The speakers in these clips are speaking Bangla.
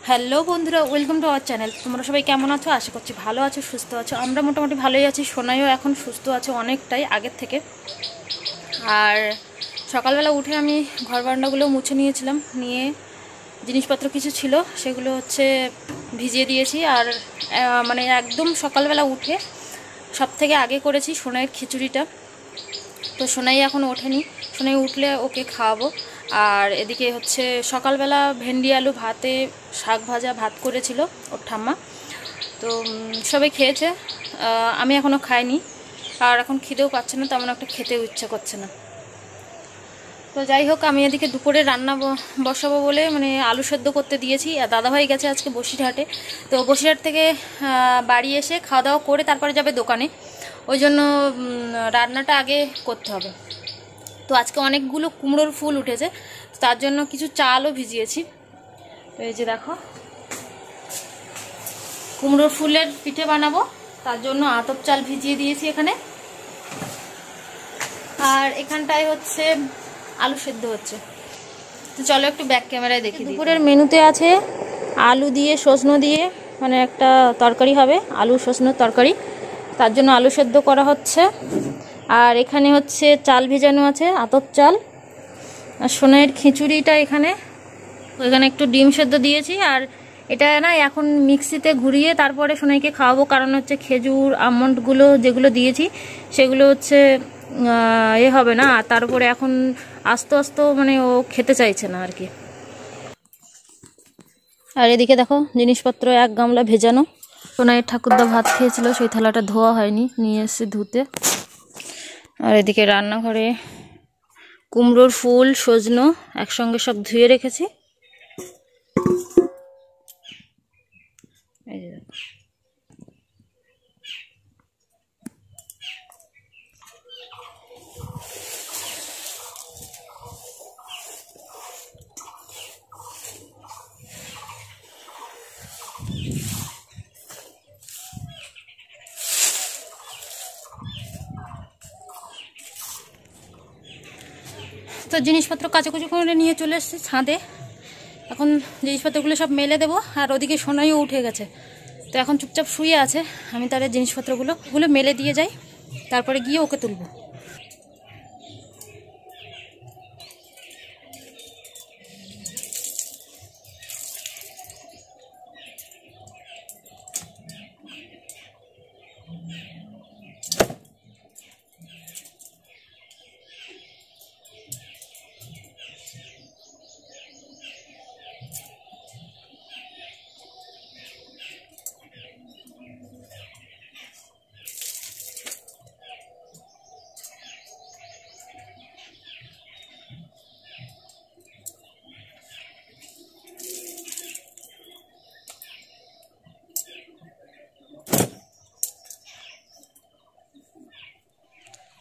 হ্যালো বন্ধুরা, ওয়েলকাম টু আওয়ার চ্যানেল। তোমরা সবাই কেমন আছো? আশা করছি ভালো আছো, সুস্থ আছো। আমরা মোটামুটি ভালোই আছি। সোনাইও এখন সুস্থ আছে অনেকটাই আগের থেকে। আর সকালবেলা উঠে আমি ঘর বারান্দাগুলো মুছে নিয়েছিলাম, নিয়ে জিনিসপত্র কিছু ছিল সেগুলো ভিজিয়ে দিয়েছি। আর মানে একদম সকালবেলা উঠে সব থেকে আগে করেছি সোনাইয়ের খিচুড়িটা। তো সোনাই এখন ওঠেনি, সোনাই উঠলে ওকে খাওয়াবো। আর এদিকে সকালবেলা ভেন্ডি আলু ভাতে শাক ভাজা ভাত করেছিল ওর ঠাম্মা। তো সবাই খেয়েছে, আমি এখনও খাইনি। আর এখন খিদেও পাচ্ছে না, তেমন একটা খেতেও ইচ্ছা করছে না। তো যাই হোক, আমি এদিকে দুপুরে রান্না বসাবো বলে মানে আলু সেদ্ধ করতে দিয়েছি। আর দাদাভাই গেছে আজকে বসিরহাটে। তো বসিরহাট থেকে বাড়ি এসে খাওয়া দাওয়া করে তারপরে যাবে দোকানে, ওই জন্য রান্নাটা আগে করতে হবে। তো আজকে অনেকগুলো কুমড়োর ফুল উঠেছে, তার জন্য কিছু চালও ভিজিয়েছি। তো এই যে দেখো, কুমড়োর ফুলের পিঠে বানাবো, তার জন্য আতপ চাল ভিজিয়ে দিয়েছি এখানে। আর এখানটায় আলু সেদ্ধ হচ্ছে। তো চলো একটু ব্যাক ক্যামেরায় দেখি। দুপুরের মেনুতে আছে আলু দিয়ে সজনো দিয়ে মানে একটা তরকারি হবে, আলু সজনোর তরকারি। তার জন্য আলু সেদ্ধ করা হচ্ছে। আর এখানে চাল ভেজানো আছে, আতপ চাল। আর সোনাইয়ের খিচুড়িটা এখানে একটু ডিম সেদ্ধ দিয়েছি। আর এটা না এখন মিক্সিতে ঘুরিয়ে তারপরে সোনাইকে খাওয়াবো, কারণ খেজুর আমন্ডগুলো যেগুলো দিয়েছি সেগুলো হবে না। আর তারপরে এখন আস্তে আস্তে মানে ও খেতে চাইছে না আর কি। আর এদিকে দেখো, জিনিসপত্র এক গামলা ভেজানো। সোনাইয়ের ঠাকুরদা ভাত খেয়েছিল, সেই থালাটা ধোয়া হয়নি, নিয়ে এসে ধুতে। আর এদিকে রান্নাঘরে কুমড়োর ফুল সজনো একসঙ্গে সব ধুয়ে রেখেছি। এই যে দেখো, তো জিনিসপত্র কাচাকুচি করে নিয়ে চলে এসেছি ছাদে। এখন জিনিসপত্রগুলো সব মেলে দেবো। আর ওদিকে সোনাইও উঠে গেছে, তো এখন চুপচাপ শুয়ে আছে। আমি তার জিনিসপত্রগুলো মেলে দিয়ে যাই, তারপরে গিয়ে ওকে তুলবো।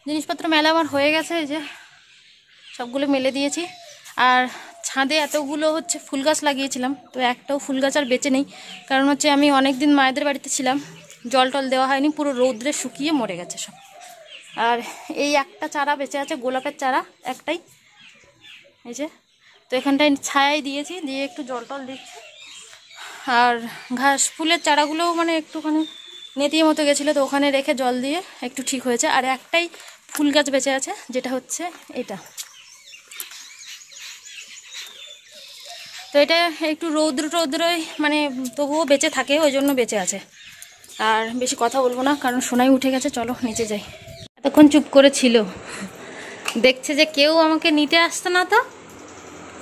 জিনিসপত্র মেলা আমার হয়ে গেছে, এই যে সবগুলো মেলে দিয়েছি। আর ছাদে এতগুলো ফুল গাছ লাগিয়েছিলাম, তো একটাও ফুল গাছ আর বেঁচে নেই। কারণ আমি অনেক দিন মায়েদের বাড়িতে ছিলাম, জল টল দেওয়া হয়নি, পুরো রৌদ্রে শুকিয়ে মরে গেছে সব। আর এই একটা চারা বেঁচে আছে, গোলাপের চারা একটাই, এই যে। তো এখানটায় ছায়াই দিয়েছি, দিয়ে একটু জল টল দিচ্ছি। আর ঘাস ফুলের চারাগুলোও মানে একটুখানি নেতিয়ে মতো গেছিলো, তো ওখানে রেখে জল দিয়ে একটু ঠিক হয়েছে। আর একটাই ফুল গাছ বেঁচে আছে, যেটা এটা। তো এটা একটু রৌদ্রই মানে তবুও বেঁচে থাকে, ওই জন্য বেঁচে আছে। আর বেশি কথা বলবো না, কারণ সোনাই উঠে গেছে। চলো নিচে যাই। এতক্ষণ চুপ করে ছিল, দেখছে যে কেউ আমাকে নিতে আসতো না, তো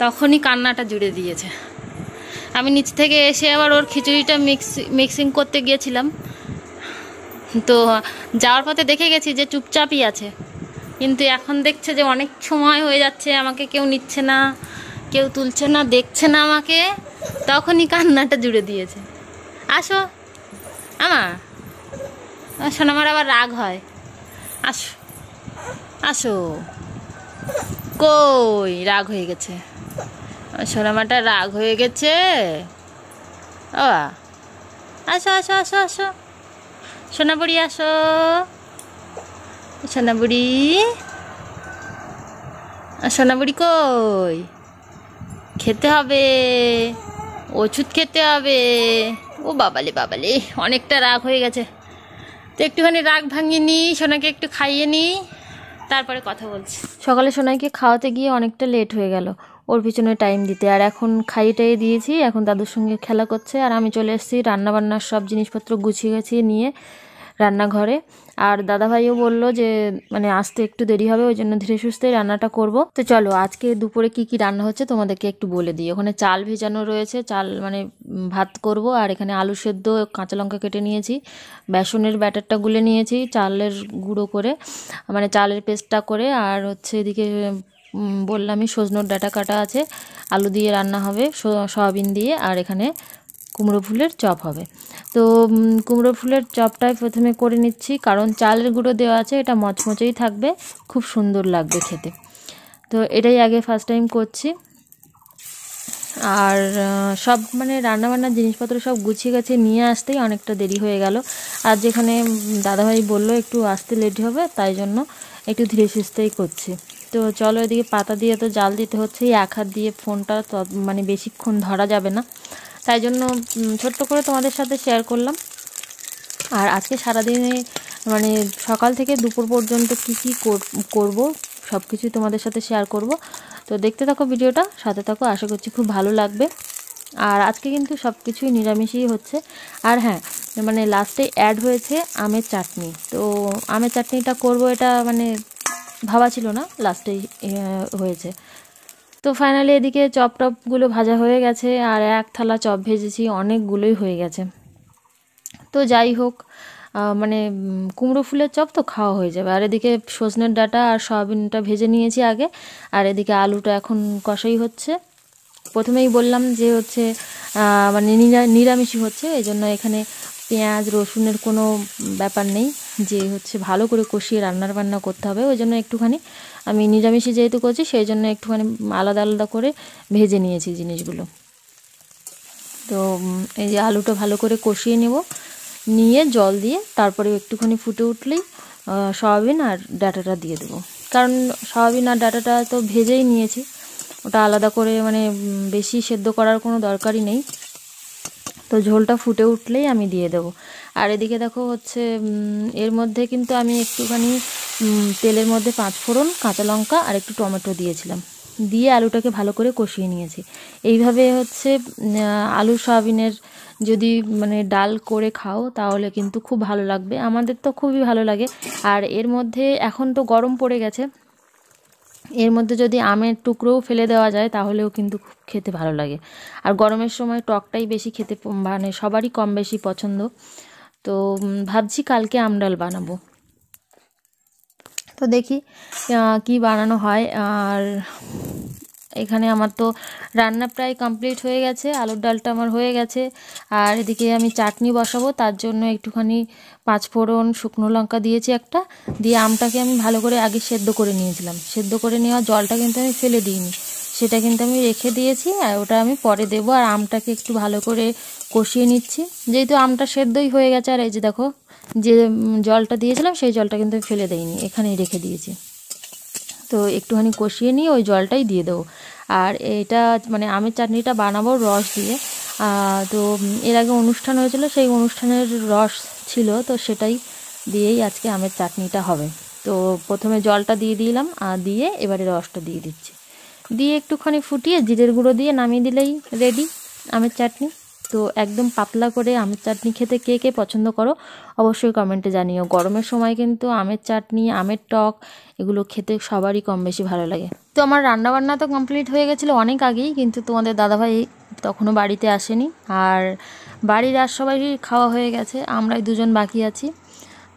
তখনই কান্নাটা জুড়ে দিয়েছে। আমি নিচ থেকে এসে আবার ওর খিচুড়িটা মিক্সিং করতে গিয়েছিলাম, তো যাওয়ার পথে দেখে গেছি যে চুপচাপই আছে। কিন্তু এখন দেখছে যে অনেক সময় হয়ে যাচ্ছে, আমাকে কেউ নিচ্ছে না, কেউ তুলছে না, দেখছে না আমাকে, তখনই কান্নাটা জুড়ে দিয়েছে। আসো সোনামার আবার রাগ হয়। আসো আসো, কই রাগ হয়ে গেছে, সোনামাটা রাগ হয়ে গেছে। ও আসো আসো আসো আসো, সোনাবুড়ি আসো, সোনাবুড়ি, সোনাবুড়ি কই, খেতে হবে, ওষুধ খেতে হবে। ও বাবালে বাবালে, অনেকটা রাগ হয়ে গেছে। তো একটুখানি রাগ ভাঙিয়ে নিই, সোনাকে একটু খাইয়ে নিই, তারপরে কথা বলছি। সকালে সোনাইকে খাওয়াতে গিয়ে অনেকটা লেট হয়ে গেল ওর পিছনে টাইম দিতে। আর এখন খাইয়ে টাইয়ে দিয়েছি, এখন দাদুর সঙ্গে খেলা করছে। আর আমি চলে এসেছি রান্নাবান্নার সব জিনিসপত্র গুছিয়ে নিয়ে রান্নাঘরে। আর দাদাভাইও বললো যে মানে আসতে একটু দেরি হবে, ওই জন্য ধীরে সুস্থে রান্নাটা করব। তো চলো আজকে দুপুরে কি কি রান্না হচ্ছে তোমাদেরকে একটু বলে দিই। ওখানে চাল ভেজানো রয়েছে, চাল মানে ভাত করব। আর এখানে আলু সেদ্ধ, কাঁচা লঙ্কা কেটে নিয়েছি, বেসনের ব্যাটারটা গুলে নিয়েছি চালের গুঁড়ো করে, মানে চালের পেস্টটা করে। আর হচ্ছে এদিকে বললামই সজনের ডাঁটা কাটা আছে, আলু দিয়ে রান্না হবে, সয়াবিন দিয়ে। আর এখানে কুমড়ো ফুলের চপ হবে। তো কুমড়ো ফুলের চপটাই প্রথমে করে নিচ্ছি, কারণ চালের গুঁড়ো দেওয়া আছে, এটা মচমচেই থাকবে, খুব সুন্দর লাগবে খেতে। তো এটাই আগে ফার্স্ট টাইম করছি। আর সব মানে রান্নাবান্নার জিনিসপত্র সব গুছিয়ে গেছে নিয়ে আসতেই অনেকটা দেরি হয়ে গেল। আর যেখানে দাদাভাই বললো একটু আসতে লেট হবে, তাই জন্য একটু ধীরে সুস্থেই করছি। তো চলো এদিকে পাতা দিয়ে তো জাল দিতে হচ্ছে, এক হাত দিয়ে ফোনটা মানে বেশিক্ষণ ধরা যাবে না, তাই জন্য ছোট্ট করে তোমাদের সাথে শেয়ার করলাম। আর আজকে সারাদিনে মানে সকাল থেকে দুপুর পর্যন্ত কি কি করব সব কিছুই তোমাদের সাথে শেয়ার করব। তো দেখতে থাকো ভিডিওটা, সাথে থাকো, আশা করছি খুব ভালো লাগবে। আর আজকে কিন্তু সব কিছুই নিরামিষই হচ্ছে। আর হ্যাঁ, মানে লাস্টে অ্যাড হয়েছে আমের চাটনি। তো আমের চাটনিটা করব, এটা মানে ভাবা ছিল না, লাস্টেই হয়েছে। তো ফাইনালি এদিকে চপগুলো ভাজা হয়ে গেছে, আর এক থালা চপ ভেজেছি, অনেকগুলোই হয়ে গেছে। তো যাই হোক, মানে কুমড়ো ফুলের চপ তো খাওয়া হয়ে যাবে। আর এদিকে সজনের ডাঁটা আর সয়াবিনটা ভেজে নিয়েছি আগে। আর এদিকে আলুটা এখন কষাই হচ্ছে। প্রথমেই বললাম যে হচ্ছে মানে নিরামিষই হচ্ছে, এই জন্য এখানে পেঁয়াজ রসুনের কোনো ব্যাপার নেই, যে হচ্ছে ভালো করে কষিয়ে বান্না করতে হবে। ওই জন্য একটুখানি আমি নিরামিষই যেহেতু করছি, সেই জন্য একটুখানি আলাদা আলাদা করে ভেজে নিয়েছি জিনিসগুলো। তো এই যে আলুটা ভালো করে কষিয়ে নেব, নিয়ে জল দিয়ে তারপরে একটুখানি ফুটে উঠলেই সয়াবিন আর ডাঁটাটা দিয়ে দেবো। কারণ সয়াবিন আর ডাঁটাটা তো ভেজেই নিয়েছি, ওটা আলাদা করে মানে বেশি সেদ্ধ করার কোনো দরকারই নেই। তো ঝোলটা ফুটে উঠলেই আমি দিয়ে দেবো। আর এদিকে দেখো হচ্ছে এর মধ্যে কিন্তু আমি একটুখানি তেলের মধ্যে 5 ফোড়ন, কাঁচা লঙ্কা আর একটু টমেটো দিয়েছিলাম, দিয়ে আলুটাকে ভালো করে কষিয়ে নিয়েছি। এইভাবে হচ্ছে আলু সয়াবিনের যদি মানে ডাল করে খাও তাহলে কিন্তু খুব ভালো লাগবে, আমাদের তো খুবই ভালো লাগে। আর এর মধ্যে এখন তো গরম পড়ে গেছে, এর মধ্যে যদি আমের টুকরোও ফেলে দেওয়া যায় তাহলেও কিন্তু খুব খেতে ভালো লাগে। আর গরমের সময় টকটাই বেশি খেতে মানে সবারই কম বেশি পছন্দ। তো ভাবছি কালকে আমডাল বানাবো, তো দেখি কি বানানো হয়। আর এখানে আমার তো রান্না প্রায় কমপ্লিট হয়ে গেছে, আলুর ডালটা আমার হয়ে গেছে। আর এদিকে আমি চাটনি বসাবো, তার জন্য একটুখানি 5 ফোড়ন, শুকনো লঙ্কা দিয়েছি একটা, দিয়ে আমটাকে আমি ভালো করে আগে সেদ্ধ করে নিয়েছিলাম। সেদ্ধ করে নেওয়া জলটা কিন্তু আমি ফেলে দিইনি, সেটা কিন্তু আমি রেখে দিয়েছি, আর ওটা আমি পরে দেবো। আর আমটাকে একটু ভালো করে কষিয়ে নিচ্ছি, যেহেতু আমটা সেদ্ধই হয়ে গেছে। আর এই যে দেখো, যে জলটা দিয়েছিলাম সেই জলটা কিন্তু আমি ফেলে দিইনি, এখানেই রেখে দিয়েছি। তো একটুখানি কষিয়ে নিয়ে ওই জলটাই দিয়ে দেবো। আর এটা মানে আমের চাটনিটা বানাবো রস দিয়ে। তো এর আগে অনুষ্ঠান হয়েছিল, সেই অনুষ্ঠানের রস ছিল, তো সেটাই দিয়েই আজকে আমের চাটনিটা হবে। তো প্রথমে জলটা দিয়ে দিলাম, আর দিয়ে এবারে রসটা দিয়ে দিচ্ছি, দিয়ে একটুখানি ফুটিয়ে জিরের গুঁড়ো দিয়ে নামিয়ে দিলেই রেডি আমের চাটনি। তো একদম পাতলা করে আমের চাটনি খেতে কে কে পছন্দ করো অবশ্যই কমেন্টে জানিও। গরমের সময় কিন্তু আমের চাটনি, আমের টক এগুলো খেতে সবারই কম বেশি ভালো লাগে। তো আমার রান্নাবান্না তো কমপ্লিট হয়ে গেছিলো অনেক আগেই, কিন্তু তোমাদের দাদাভাই তখনও বাড়িতে আসেনি। আর বাড়ির আর সবাই খাওয়া হয়ে গেছে, আমরাই দুজন বাকি আছি।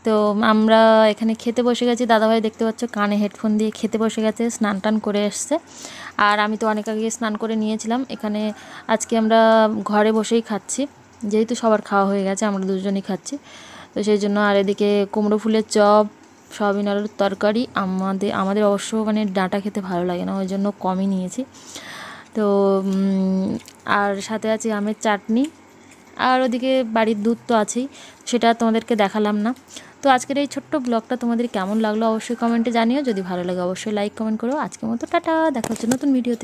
তো আমরা এখানে খেতে বসে গেছি, দাদাভাই দেখতে পাচ্ছ কানে হেডফোন দিয়ে খেতে বসে গেছে, স্নান টান করে এসছে। আর আমি তো অনেক আগে স্নান করে নিয়েছিলাম। এখানে আজকে আমরা ঘরে বসেই খাচ্ছি, যেহেতু সবার খাওয়া হয়ে গেছে, আমরা দুজনই খাচ্ছি, তো সেই জন্য। আর এদিকে কুমড়ো ফুলের চপ, সয়াবিন আলুর তরকারি। আমাদের অবশ্য মানে ডাঁটা খেতে ভালো লাগে না, ওই জন্য কমই নিয়েছি। তো আর সাথে আছে আমের চাটনি, আর ওদিকে বাড়ির দুধ তো আছেই, সেটা তোমাদেরকে দেখালাম না। তো আজকের এই ছোট্ট ব্লগটা তোমাদের কেমন লাগলো অবশ্যই কমেন্টে জানিও, যদি ভালো লাগে অবশ্যই লাইক কমেন্ট করো। আজকের মতো টাটা, দেখা হচ্ছে নতুন ভিডিওতে।